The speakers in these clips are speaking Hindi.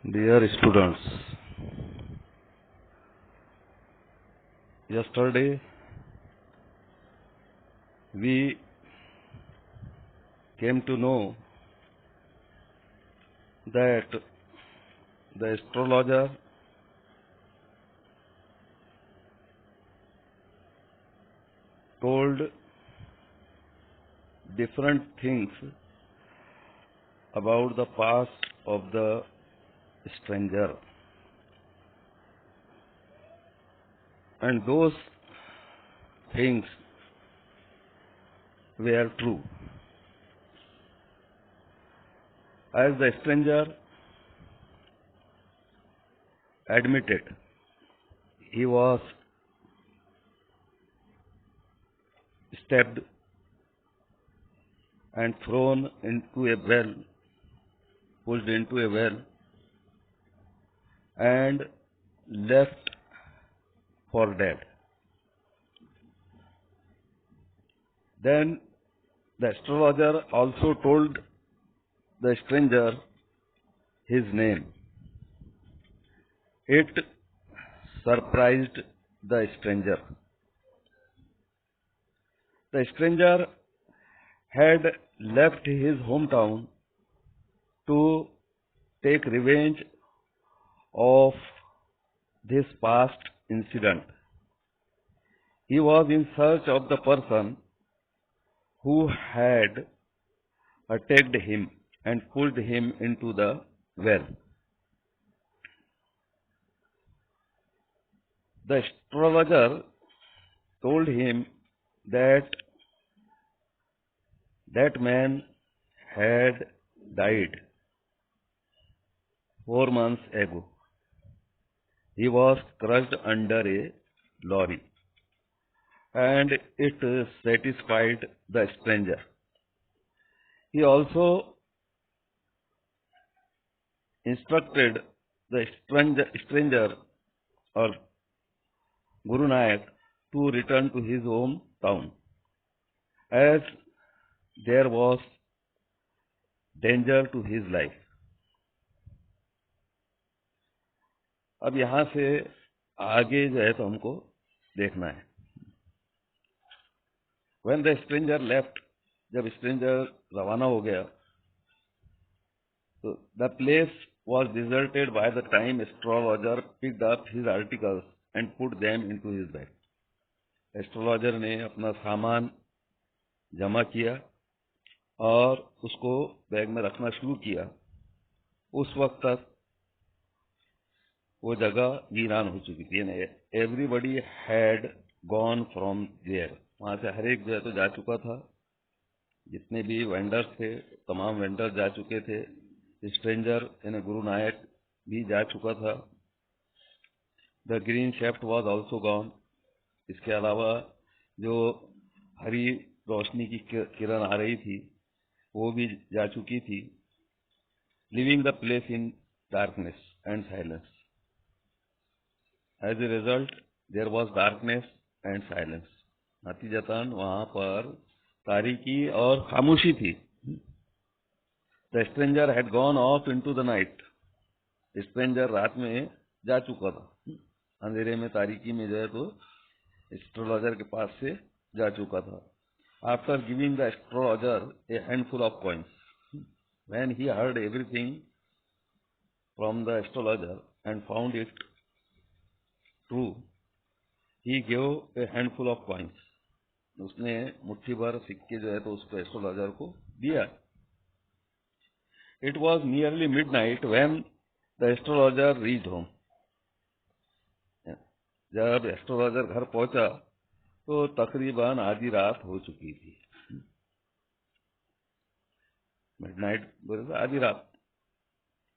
Dear students, yesterday we came to know that the astrologer told different things about the past of the stranger, and those things were true. As the stranger admitted, he was stabbed and thrown into a well, pushed into a well, and left for dead. Then the astrologer also told the stranger his name. It surprised the stranger. The stranger had left his hometown to take revenge of this past incident. He was in search of the person who had attacked him and pulled him into the well. The astrologer told him that that man had died 4 months ago. He was crushed under a lorry, and it satisfied the stranger. He also instructed the stranger or Guru Nayak to return to his hometown, as there was danger to his life. अब यहाँ से आगे जो है तो हमको देखना है. When the stranger left, जब stranger रवाना हो गया, so the place was deserted by the time astrologer picked up his articles and put them into his bag. Astrologer ने अपना सामान जमा किया और उसको बैग में रखना शुरू किया. उस वक्त तक वो जगह वीरान हो चुकी थी. Everybody had gone from there. वहां से हर एक जो है तो जा चुका था. जितने भी वेंडर्स थे तमाम वेंडर जा चुके थे. स्ट्रेंजर यानी गुरु नायक भी जा चुका था. The green shaft was also gone. इसके अलावा जो हरी रोशनी की किरण आ रही थी वो भी जा चुकी थी. Living the place in darkness and silence. As a result, there was darkness and silence. नतीजतन वहां पर तारीकी और खामोशी थी. The stranger had gone off into the night. Stranger रात में जा चुका था. अंधेरे में तारीकी में जो है तो एस्ट्रोलॉजर के पास से जा चुका था. After giving the astrologer a handful of coins, when he heard everything from the astrologer and found it true, he gave a handful of coins. उसने मुट्ठी भर सिक्के जो है तो उसको एस्ट्रोलॉजर को दिया. It was nearly midnight when the astrologer reached home. जब एस्ट्रोलॉजर घर पहुंचा तो तकरीबन आधी रात हो चुकी थी. मिडनाइट बोले तो आधी रात.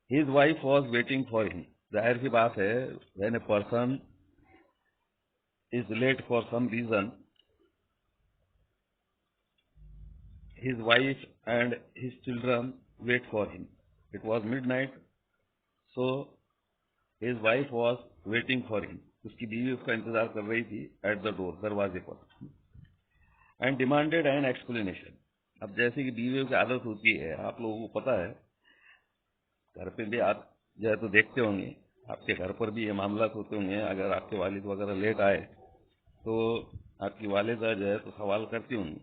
His wife was waiting for him. जाहिर सी बात है, when a person is late for some reason, his wife and his children wait for him. It was midnight, so his wife was waiting for him. उसकी बीवी उसका इंतजार कर रही थी at the door, दरवाजे पर, and demanded an explanation. अब जैसे कि बीवियों की आदत होती है, आप लोगों को पता है, घर पे भी जो है तो देखते होंगे, आपके घर पर भी ये मामला होते होंगे। अगर आपके वालिद वगैरह लेट आए तो आपकी वालिदा जो है तो सवाल करती होंगी,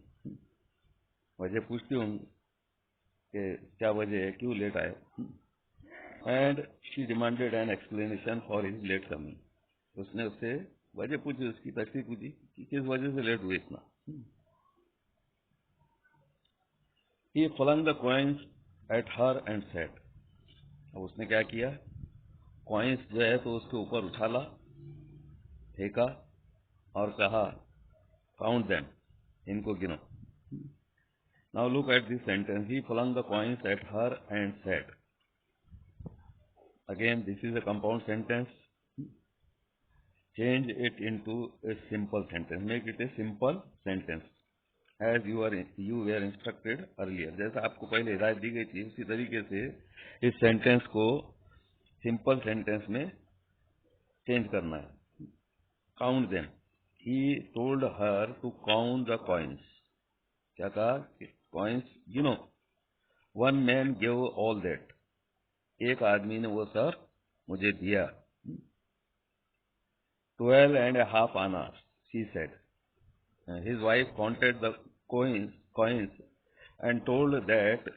वजह पूछती होंगी कि क्या वजह है, क्यों लेट आए। And she demanded an explanation for his late coming. उसने उससे वजह पूछी, उसकी तकलीफ पूछी कि किस वजह से लेट हुए इतना। He flung the coins at her and said, अब उसने क्या किया, कॉइन्स जो है तो उसके ऊपर उछाला, फेंका और कहा, काउंट देम, इनको गिनो। Now look at this sentence, he flung the coins at her and said. Again, this is a compound sentence. Change it into a simple sentence. Make it a simple sentence. As you were instructed earlier. जैसा आपको पहले हिदायत दी गई थी उसी तरीके से इस सेंटेंस को सिंपल सेंटेंस में चेंज करना है। Count them, he told her to count the coins. क्या कहा, कॉइन्स गिनो। One man give all that, एक आदमी ने वो सब मुझे दिया। 12.5 annas, she said. His wife counted the coins and told that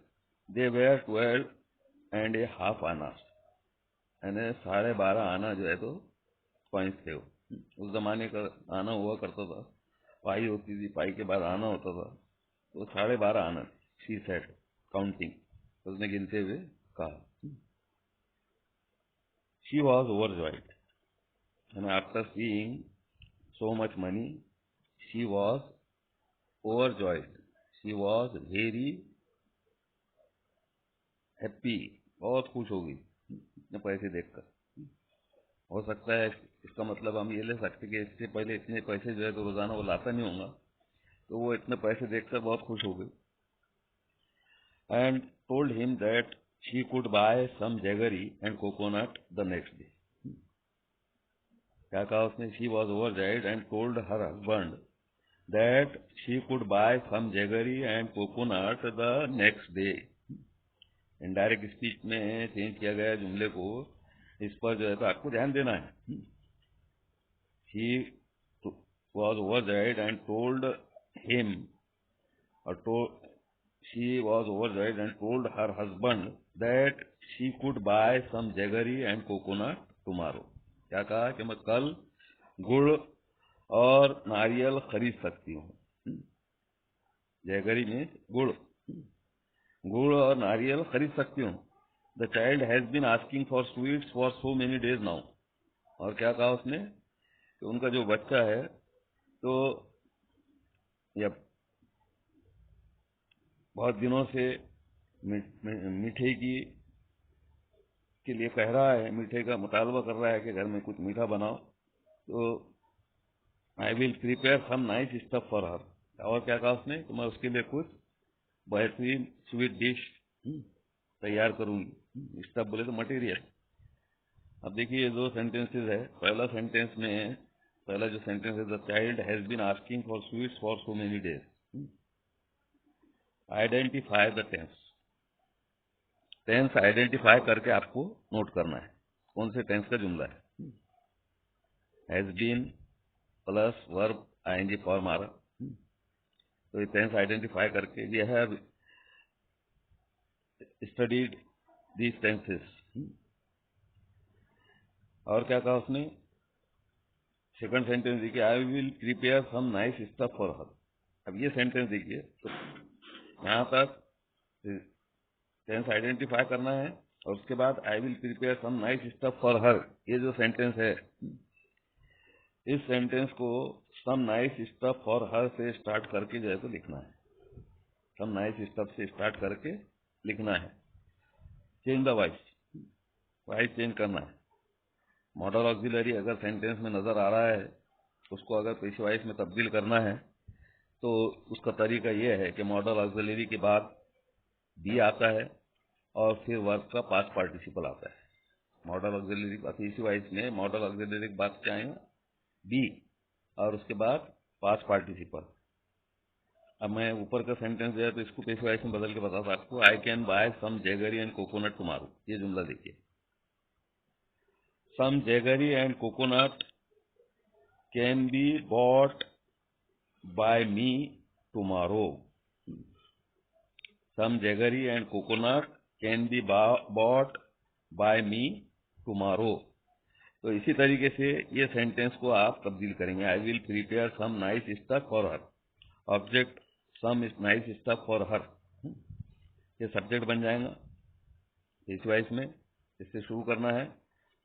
they were 12.5 Anas, यानी 12.5 आना जो है तो कॉइन्स थे। उस जमाने का आना हुआ करता था, पाई होती थी, पाई के बाद आना होता था, तो 12.5 आना। शी सेड, काउंटिंग, उसने गिनते हुए कहा। She was overjoyed, and after seeing so much money, she was overjoyed. She was very happy. बहुत खुश हो गई इतने पैसे देखकर। हो सकता है इसका मतलब हम ये ले सकते कि इससे पहले इतने पैसे जो है तो रोजाना वो लाता नहीं होगा, तो वो इतने पैसे देखकर बहुत खुश हो गई। And told him that she could buy some jaggery and coconut the next day. क्या कहा उसने, she was overjoyed and told her husband that she could buy some jaggery and coconut the next day. Indirect speech में चेंज किया गया जुमले को, इस पर जो है तो आपको ध्यान देना है। She was overjoyed and told him, or she was overjoyed and told her husband that she could buy some jaggery and coconut tomorrow. क्या कहा कि मैं कल गुड़ और नारियल खरीद सकती हूँ। जैगरी में गुड़, गुड़ और नारियल खरीद सकती हूँ। The child has been asking for sweets for so many days now. और क्या कहा उसने कि उनका जो बच्चा है तो या बहुत दिनों से मीठे के लिए कह रहा है, मीठे का मुतालबा कर रहा है कि घर में कुछ मीठा बनाओ। तो I will prepare some nice stuff for her. और क्या कहा उसने कि मैं उसके लिए कुछ बेहतरीन स्वीट डिश तैयार करूंगी। स्टफ बोले तो मटेरियल। अब देखिए ये दो सेंटेंसेस है। पहला सेंटेंस में, पहला जो सेंटेंस है, the child has been asking for sweets for so many days. Identify the tense. Tense identify करके आपको नोट करना है कौन से टेंस का जुमला है। Has been plus verb I N G form आ रहा, तो ये टेंस आइडेंटिफाई करके we have studied these tenses. और क्या कहा उसने, सेकंड सेंटेंस देखिए, I will prepare some nice stuff for her. अब ये सेंटेंस देखिए, तो यहाँ तक टेंस आइडेंटिफाई करना है और उसके बाद I will prepare some nice stuff for her, ये जो सेंटेंस है, इस सेंटेंस को some nice stuff for her से स्टार्ट करके जो है तो लिखना है। सम नाइस स्टफ से स्टार्ट करके लिखना है। Change the voice, voice change करना है। मॉडल ऑक्सिलरी अगर सेंटेंस में नजर आ रहा है, उसको अगर पेश वॉइस में तब्दील करना है तो उसका तरीका यह है कि मॉडल ऑक्सिलरी के बाद बी आता है और फिर वर्ब का पास्ट पार्टिसिपल आता है। मॉडल ऑक्सिलरी पेश वॉइस में मॉडल ऑक्सिलरी के बाद क्या आएगा, बी, और उसके बाद पास्ट पार्टिसिपल। अब मैं ऊपर का सेंटेंस जो है तो इसको पेश वॉइस में बदल के बताता आपको। I can buy some jaggery and coconut tomorrow, ये जुमला देखिए। some jaggery and coconut can be bought by me tomorrow. Some jaggery and coconut can be bought by me tomorrow. तो इसी तरीके से ये सेंटेंस को आप तब्दील करेंगे. I will prepare some nice stuff for her. Object some nice stuff for her, ये सब्जेक्ट बन जाएगा पेशी वाइज में. इससे शुरू करना है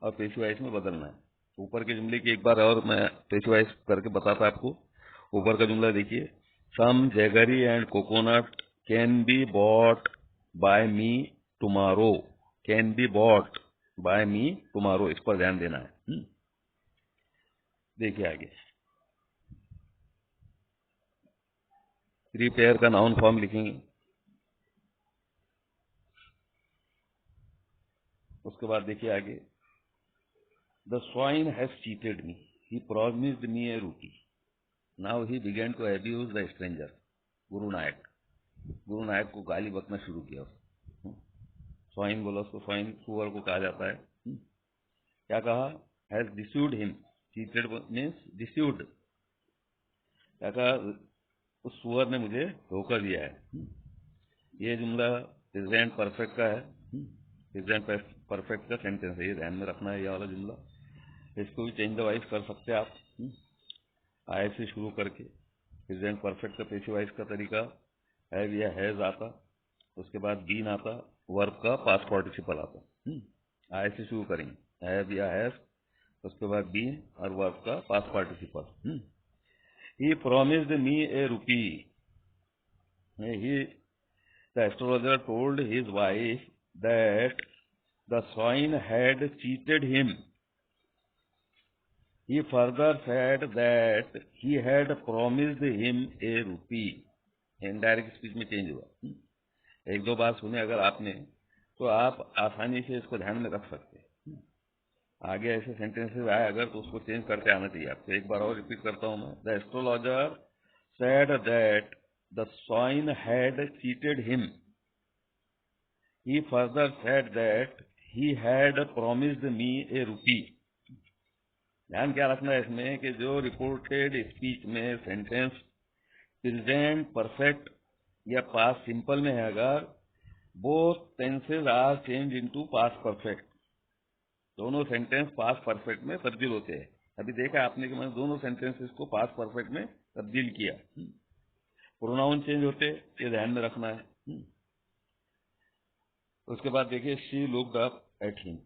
और पेशी वाइज में बदलना है. ऊपर के जुमले की एक बार और मैं पेशी वाइज करके बताता आपको. ऊपर का जुमला देखिए, some jaggery and coconut can be bought by me tomorrow. Can be bought by me tomorrow, इस पर ध्यान देना है. देखिए आगे, प्रीपेयर का नाउन फॉर्म लिखेंगे. उसके बाद देखिए आगे, the swine has cheated me, he promised me a rupee, now he began to abuse the stranger. Guru Nayak को गाली बकना शुरू किया. स्वाइन बोला उसको, स्वाइन सुअर को कहा जाता है. क्या कहा? Has disused him. Cheated means disused. क्या कहा? उस सुअर ने मुझे धोखा दिया है. ये जुमला प्रेजेंट परफेक्ट का है. प्रेजेंट परफेक्ट का सेंटेंस है, ये ध्यान में रखना है. ये वाला जुमला, इसको भी चेंज द वाइज कर सकते हैं आप. आई से शुरू करके प्रेजेंट परफेक्ट का पेशी वाइज का तरीका हैव या हैज आता, उसके बाद बीन आता, वर्ब का पास्ट पार्टिसिपल आता. आई से शुरू करेंगे, हैव या हैज, उसके बाद बीन और वर्ब का past participle. He promised me a rupee. The astrologer told his wife that the swine had cheated him. He further said that he had promised him a rupee. Indirect speech में चेंज हुआ. एक दो बार सुने अगर आपने, तो आप आसानी से इसको ध्यान में रख सकते हैं. आगे ऐसे सेंटेंसेस आए अगर, तो उसको चेंज करते आना चाहिए आपको. एक बार और रिपीट करता हूं मैं. The astrologer said that the swine had cheated him. He further said that he had promised me a rupee. ध्यान क्या रखना है इसमें कि जो रिपोर्टेड स्पीच में सेंटेंस प्रेजेंट परफेक्ट या पास्ट सिंपल में है, अगर both tenses are change into past perfect, दोनों सेंटेंस पास्ट परफेक्ट में तब्दील होते हैं. अभी देखा आपने कि मैंने दोनों सेंटेंसेस को पास्ट परफेक्ट में तब्दील किया. प्रोनाउन चेंज होते, ये ध्यान में रखना है. उसके बाद देखिए, she looked up at him.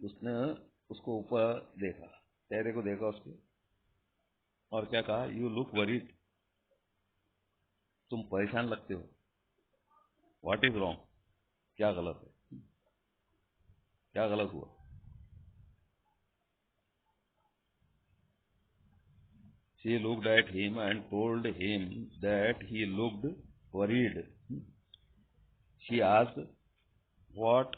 उसने उसको ऊपर देखा, चेहरे को देखा उसके, और क्या कहा? You look worried. तुम परेशान लगते हो. What is wrong? क्या गलत है? क्या गलत हुआ? She looked at him and told him that he looked worried. She asked, what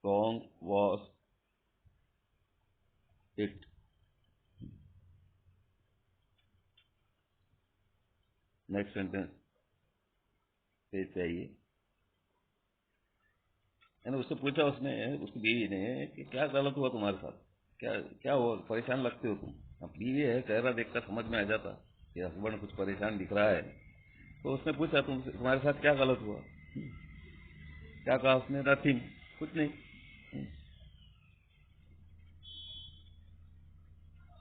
wrong was it? Next sentence page चाहिए. मैंने उससे पूछा, उसने, उसकी बीवी ने, कि क्या गलत हुआ तुम्हारे साथ? क्या क्या हुआ? परेशान लगते हो तुम. अब बीवी है, चेहरा देखकर समझ में आ जाता कि हस्बैंड कुछ परेशान दिख रहा है. तो उसने पूछा, तुम्हारे साथ क्या गलत हुआ? क्या कहा उसने? नथिंग, कुछ नहीं.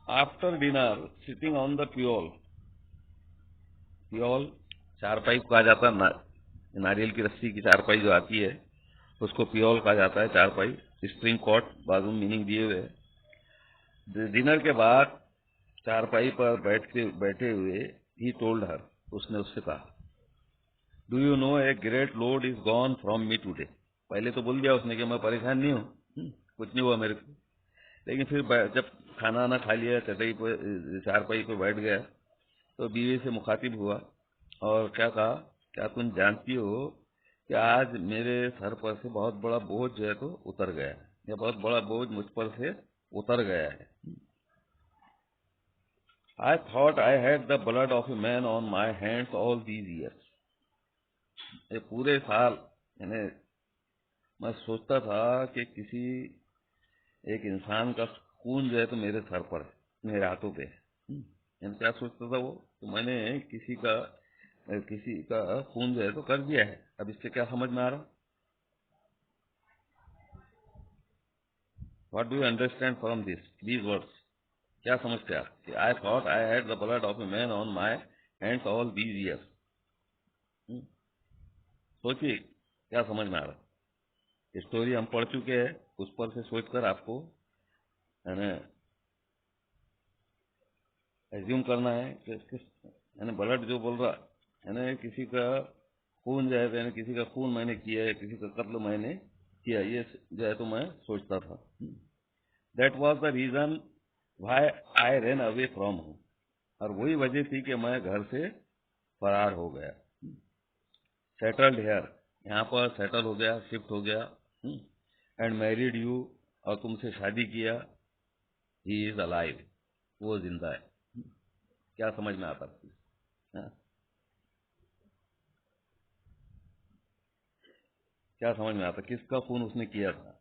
After dinner sitting on the pyol. Pyol चारपाई कहा जाता है. नारियल की रस्सी की चारपाई जो आती है उसको प्योल कहा जाता है. चारपाई, स्प्रिंग कॉट बाजू मीनिंग दिए हुए. डिनर के बाद चारपाई पर बैठे हुए, ही टोल्ड हर, उसने उससे कहा, do you know a great load is gone from me today. पहले तो बोल दिया उसने कि मैं परेशान नहीं हूँ, कुछ नहीं हुआ मेरे को. लेकिन फिर जब खाना आना खा लिया, चटाई पर चारपाई पर बैठ गया, तो बीवी से मुखातिब हुआ और क्या कहा? क्या तुम जानती हो कि आज मेरे सर पर से बहुत बड़ा बोझ जो है तो उतर गया है, या बहुत बड़ा बोझ मुझ पर से उतर गया है. I thought I had the blood of a man on my hands all these years. ये पूरे साल मैंने मैं सोचता था कि किसी एक इंसान का खून जो है तो मेरे सर पर है, मेरे हाथों पे है। यानी क्या सोचता था वो, तो मैंने किसी का खून जो है तो कर दिया है। अब इससे क्या समझ में आ रहा? What do you understand from these words? क्या समझते आप कि I thought I had the blood of a man on my hands all these years? सोचिए क्या समझ में आ रहा? स्टोरी हम पढ़ चुके हैं, उस पर से सोचकर आपको है ना एज्यूम करना है कि है ना ब्लड जो बोल रहा है ना, किसी का खून जो है, किसी का खून मैंने किया है, किसी का कत्ल मैंने किया, ये जो है तो मैं सोचता था। That was the reason why I ran away from home, और वही वजह थी कि मैं घर से फरार हो गया। सेटल्ड हेयर, यहाँ पर सेटल हो गया, शिफ्ट हो गया। एंड मैरिड यू, और तुमसे शादी किया। ही इज अलाइव, वो जिंदा है। क्या समझ में आता है? हाँ? क्या समझ में आता? किसका खून उसने किया था?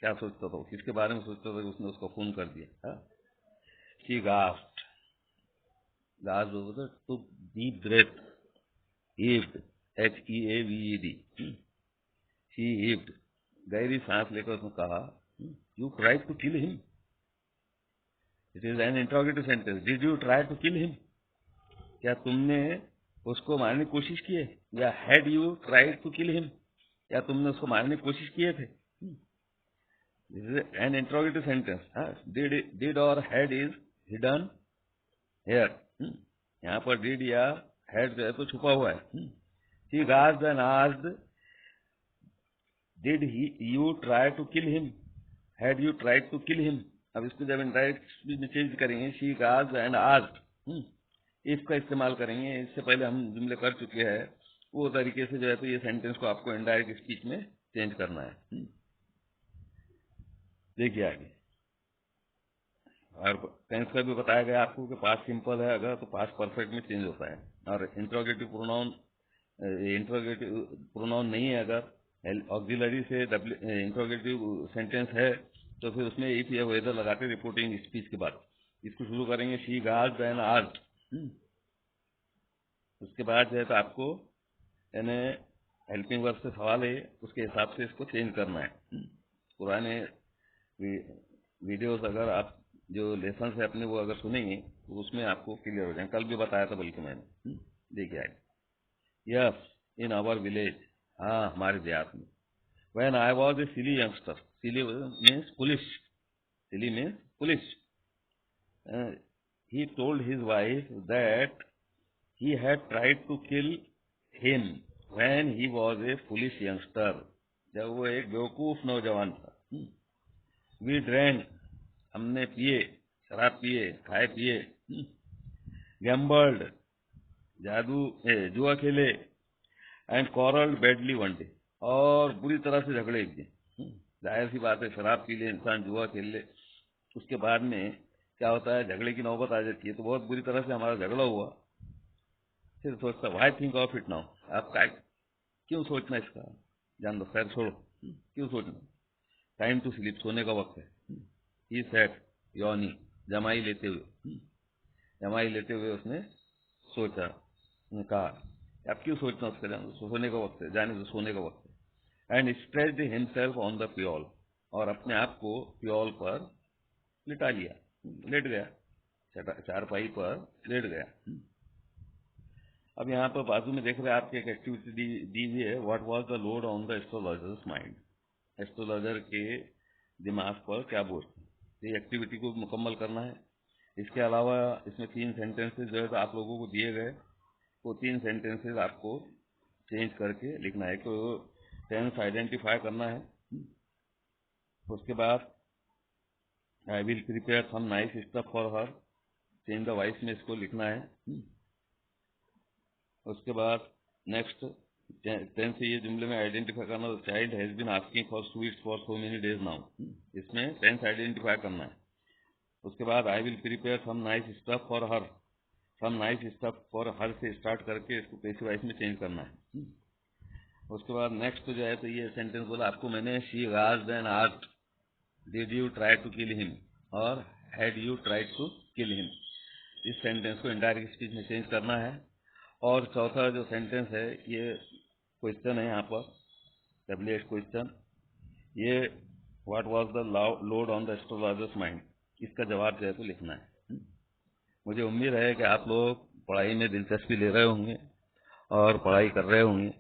क्या सोचता था? किसके बारे में सोचता था कि उसने उसका खून कर दिया? She gasped, gasped to deep breath, heaved, HEAVED, she heaved, गहरी सांस लेकर उसने कहा, you try to kill him. It is an interrogative sentence. Did you try to kill him? क्या तुमने उसको मारने की कोशिश की है? या had you try to kill him, क्या तुमने उसको मारने की कोशिश किए थे? This is an interrogative sentence. Did और हैड इज हिडन हेयर। यहाँ पर डिड या हैड जो है तो छुपा हुआ है। She gasped and asked, did you try to kill him, had you tried to kill him. अब इसको जब इंडायरेक्ट स्पीच में चेंज करेंगे, she gasped and asked, if का इस्तेमाल करेंगे। इससे पहले हम जुमले कर चुके हैं, वो तरीके से जो है तो ये सेंटेंस को आपको इनडायरेक्ट स्पीच में चेंज करना है। देखिए आगे, और टेंस का भी बताया गया आपको कि पास्ट सिंपल है अगर तो पास्ट परफेक्ट में चेंज होता है, और इंट्रोगेटिव प्रोनाउन नहीं है अगर ऑक्सिलरी से इंट्रोगेटिव सेंटेंस है तो फिर उसमें इफ या वेदर लगाते रिपोर्टिंग स्पीच के बाद इसको शुरू करेंगे, शी गास्प्ड एंड आस्क्ड। उसके बाद जो है तो आपको यानी हेल्पिंग वर्ब से सवाल है, उसके हिसाब से इसको चेंज करना है। पुराने वीडियोस अगर आप जो लेसन है अपने वो अगर सुनेंगे तो उसमें आपको क्लियर हो जाएंगे। कल भी बताया था बल्कि मैंने। देखिए आगे, यस इन आवर विलेज, हाँ हमारे देहात में। When I was a silly youngster, silly means police, silly means police, he told his wife that he had tried to kill him when he was a foolish youngster, जब वो एक बेवकूफ नौजवान था। We drank, हमने पिए, शराब पिए, खाए पिए। Gambled, जुआ खेले। And quarreled badly one day, और बुरी तरह से झगड़े एक दिन। जाहिर सी बात है, शराब पी ले इंसान, जुआ खेल ले, उसके बाद में क्या होता है, झगड़े की नौबत आ जाती है। तो बहुत बुरी तरह से हमारा झगड़ा हुआ। फिर सोचता, why think of it now, आप क्यों सोचना इसका, जान दो, खैर छोड़ो, क्यों सोचना, टाइम टू स्लीप, सोने का वक्त है। ही सेट योनी, जमाई लेते हुए, जमाई लेते हुए उसने सोचा, उसने कहा आप क्यों सोचना उसका, जान दो, सोने का वक्त है, जाने दो, सोने का वक्त है। And stretched himself on the pyol, और अपने आप को प्योल पर लिटा लिया, लेट गया, चारपाई पर लेट गया। अब यहाँ पर बाजू में देख रहे हैं आपके एक एक्टिविटी दी हुई है, what was the load on the astrologers mind, astrologer के दिमाग पर क्या बोझ था। ये एक्टिविटी को मुकम्मल करना है। इसके अलावा इसमें 3 सेंटेंसेस जो है तो आप लोगों को दिए गए, वो 3 सेंटेंसेस आपको चेंज करके लिखना है। तो टेंस आइडेंटिफाई करना है। उसके बाद I will prepare some nice stuff for her, change the voice में इसको लिखना है। उसके बाद नेक्स्ट टेंस से ये जुमले में आइडेंटिफाई करना, child has been asking for sweets for so many days now, इसमें टेंस आइडेंटिफाई करना है। उसके बाद I will prepare some nice stuff for her, some nice stuff for her से स्टार्ट करके इसको पैसिव वॉइस में चेंज करना है। उसके बाद नेक्स्ट जो है तो ये सेंटेंस बोला आपको मैंने, she asked and asked did you try to kill him और had you tried to kill him. इस सेंटेंस को इनडायरेक्ट स्पीच में चेंज करना है। और चौथा जो सेंटेंस है ये क्वेश्चन है यहाँ पर, WH क्वेश्चन, ये what was the load on the astrologers mind, इसका जवाब जो है तो लिखना है। मुझे उम्मीद है कि आप लोग पढ़ाई में दिलचस्पी ले रहे होंगे और पढ़ाई कर रहे होंगे।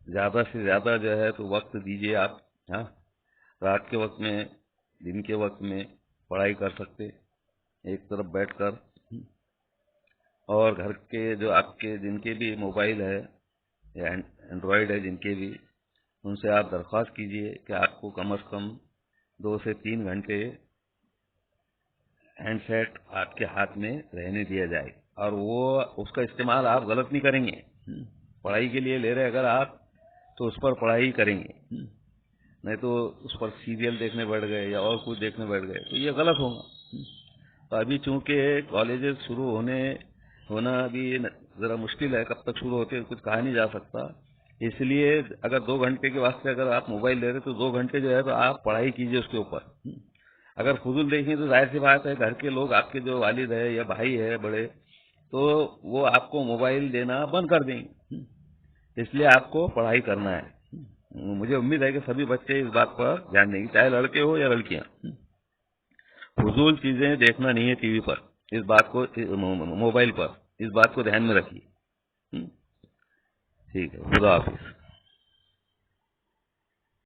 ज़्यादा से ज़्यादा जो है तो वक्त दीजिए आप। हाँ, रात के वक्त में, दिन के वक्त में पढ़ाई कर सकते एक तरफ बैठकर, और घर के जो आपके जिनके भी मोबाइल है या एंड्रॉयड है जिनके भी, उनसे आप दरख्वास्त कीजिए कि आपको कम से कम 2 से 3 घंटे हैंडसेट आपके हाथ में रहने दिया जाए, और वो उसका इस्तेमाल आप गलत नहीं करेंगे। पढ़ाई के लिए ले रहे अगर आप तो उस पर पढ़ाई करेंगे, नहीं तो उस पर सीरियल देखने बैठ गए या और कुछ देखने बैठ गए तो ये गलत होगा। तो अभी चूंकि कॉलेजेस शुरू होना अभी ज़रा मुश्किल है, कब तक शुरू होते कुछ कहा नहीं जा सकता, इसलिए अगर 2 घंटे के वास्ते अगर आप मोबाइल ले रहे तो 2 घंटे जो है तो आप पढ़ाई कीजिए उसके ऊपर। अगर फजूल देखें तो जाहिर सी बात है घर के लोग, आपके जो वालिद है या भाई है बड़े, तो वो आपको मोबाइल देना बंद कर देंगे। इसलिए आपको पढ़ाई करना है। मुझे उम्मीद है कि सभी बच्चे इस बात पर ध्यान देंगे, चाहे लड़के हो या लड़कियां। फजूल चीजें देखना नहीं है टीवी पर, इस बात को, मोबाइल पर, इस बात को ध्यान में रखिए। ठीक है, खुदा हाफिज।